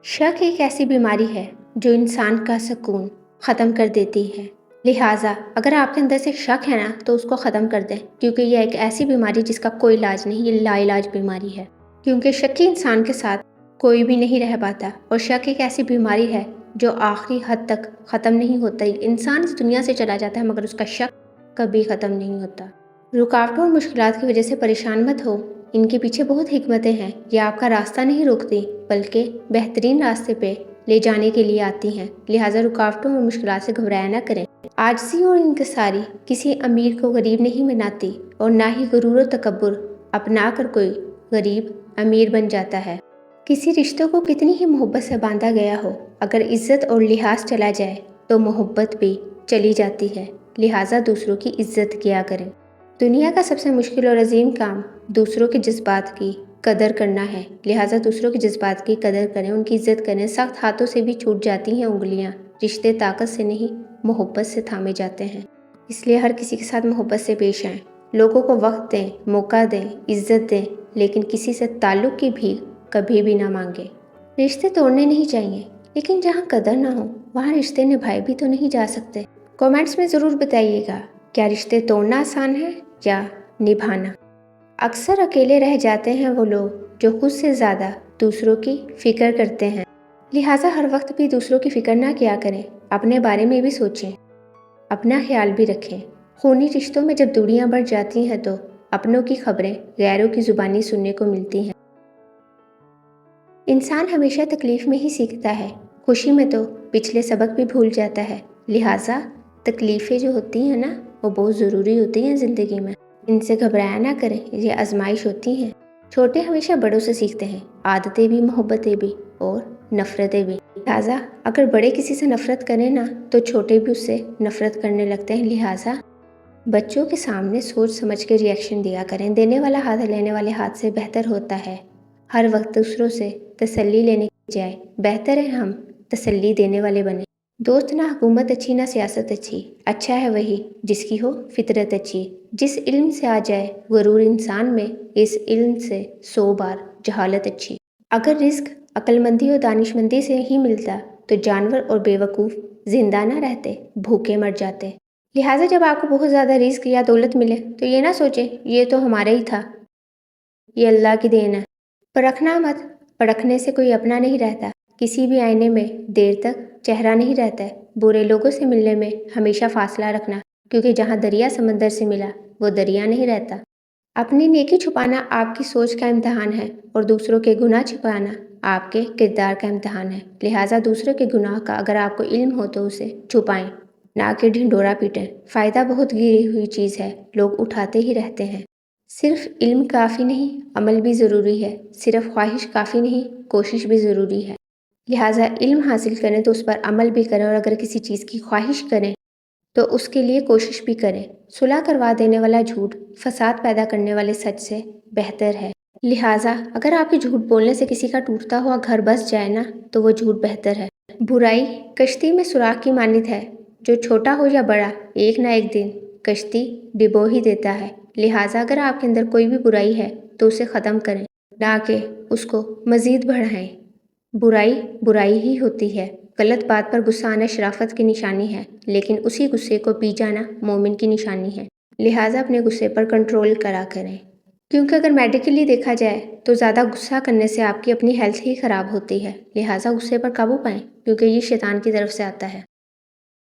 शक एक ऐसी बीमारी है जो इंसान का सुकून ख़त्म कर देती है। लिहाजा अगर आपके अंदर से शक है ना तो उसको ख़त्म कर दें, क्योंकि यह एक ऐसी बीमारी जिसका कोई इलाज नहीं, ये लाइलाज बीमारी है। क्योंकि शकी इंसान के साथ कोई भी नहीं रह पाता और शक एक ऐसी बीमारी है जो आखिरी हद तक ख़त्म नहीं होता। इंसान इस दुनिया से चला जाता है मगर उसका शक कभी ख़त्म नहीं होता। रुकावटों और मुश्किलात की वजह से परेशान मत हो, इनके पीछे बहुत हिकमतें हैं। ये आपका रास्ता नहीं रोकती बल्कि बेहतरीन रास्ते पे ले जाने के लिए आती हैं। लिहाजा रुकावटों और मुश्किलात से घबराया ना करें। आजिज़ी और इंकिसारी किसी अमीर को गरीब नहीं बनाती और ना ही गुरूर और तकब्बुर अपना कर कोई गरीब अमीर बन जाता है। किसी रिश्तों को कितनी ही मोहब्बत से बांधा गया हो, अगर इज़्ज़त और लिहाज चला जाए तो मोहब्बत भी चली जाती है। लिहाजा दूसरों की इज़्ज़त किया करें। दुनिया का सबसे मुश्किल और अजीम काम दूसरों के जज्बात की कदर करना है। लिहाजा दूसरों के जज्बात की कदर करें, उनकी इज्जत करें। सख्त हाथों से भी छूट जाती हैं उंगलियां, रिश्ते ताकत से नहीं मोहब्बत से थामे जाते हैं। इसलिए हर किसी के साथ मोहब्बत से पेश आएं, लोगों को वक्त दें, मौका दें, इज्जत दें, लेकिन किसी से ताल्लुक़ की भी कभी भी ना मांगे। रिश्ते तोड़ने नहीं चाहिए, लेकिन जहाँ कदर ना हो वहाँ रिश्ते निभाए भी तो नहीं जा सकते। कमेंट्स में ज़रूर बताइएगा, क्या रिश्ते तोड़ना आसान है या निभाना। अक्सर अकेले रह जाते हैं वो लोग जो खुद से ज़्यादा दूसरों की फ़िक्र करते हैं। लिहाजा हर वक्त भी दूसरों की फ़िक्र ना किया करें, अपने बारे में भी सोचें, अपना ख्याल भी रखें। खूनी रिश्तों में जब दूरियां बढ़ जाती हैं तो अपनों की खबरें गैरों की ज़ुबानी सुनने को मिलती हैं। इंसान हमेशा तकलीफ़ में ही सीखता है, खुशी में तो पिछले सबक भी भूल जाता है। लिहाजा तकलीफ़ें जो होती हैं ना वो बहुत ज़रूरी होती हैं ज़िंदगी में, इनसे घबराया ना करें, ये आजमाइश होती हैं। छोटे हमेशा बड़ों से सीखते हैं, आदतें भी, मोहब्बतें भी और नफ़रतें भी। लिहाजा अगर बड़े किसी से नफ़रत करें ना तो छोटे भी उससे नफ़रत करने लगते हैं। लिहाजा बच्चों के सामने सोच समझ के रिएक्शन दिया करें। देने वाला हाथ लेने वाले हाथ से बेहतर होता है। हर वक्त दूसरों से तसल्ली लेने की बजाय बेहतर है हम तसल्ली देने वाले बने। दोस्त ना हुकूमत अच्छी ना सियासत अच्छी, अच्छा है वही जिसकी हो फितरत अच्छी। जिस इल्म से आ जाए गुरूर इंसान में, इस इल्म से 100 बार जहालत अच्छी। अगर रिस्क अक्लमंदी और दानिशमंदी से ही मिलता तो जानवर और बेवकूफ़ जिंदा ना रहते, भूखे मर जाते। लिहाजा जब आपको बहुत ज़्यादा रिस्क या दौलत मिले तो ये ना सोचें ये तो हमारा ही था, ये अल्लाह की देन है। परखना मत, परखने से कोई अपना नहीं रहता। किसी भी आईने में देर तक चेहरा नहीं रहता है। बुरे लोगों से मिलने में हमेशा फासला रखना, क्योंकि जहाँ दरिया समंदर से मिला वो दरिया नहीं रहता। अपनी नेकी छुपाना आपकी सोच का इम्तहान है और दूसरों के गुनाह छिपाना आपके किरदार का इम्तहान है। लिहाजा दूसरों के गुनाह का अगर आपको इल्म हो तो उसे छुपाएं, ना कि ढिंढोरा पीटें। फ़ायदा बहुत गिरी हुई चीज़ है, लोग उठाते ही रहते हैं। सिर्फ इल्म काफ़ी नहीं, अमल भी ज़रूरी है। सिर्फ ख्वाहिश काफ़ी नहीं, कोशिश भी ज़रूरी है। लिहाजा इल्म हासिल करें तो उस पर अमल भी करें, और अगर किसी चीज़ की ख्वाहिश करें तो उसके लिए कोशिश भी करें। सुलह करवा देने वाला झूठ फसाद पैदा करने वाले सच से बेहतर है। लिहाजा अगर आपके झूठ बोलने से किसी का टूटता हुआ घर बस जाए ना तो वो झूठ बेहतर है। बुराई कश्ती में सुराख की मानित है, जो छोटा हो या बड़ा एक ना एक दिन कश्ती डिबो ही देता है। लिहाजा अगर आपके अंदर कोई भी बुराई है तो उसे ख़त्म करें, ना कि उसको मज़ीद बढ़ाएं। बुराई बुराई ही होती है। गलत बात पर गुस्सा आना शराफत की निशानी है, लेकिन उसी गुस्से को पी जाना मोमिन की निशानी है। लिहाजा अपने गुस्से पर कंट्रोल करा करें, क्योंकि अगर मेडिकली देखा जाए तो ज़्यादा गुस्सा करने से आपकी अपनी हेल्थ ही ख़राब होती है। लिहाजा गुस्से पर काबू पाएं, क्योंकि ये शैतान की तरफ से आता है।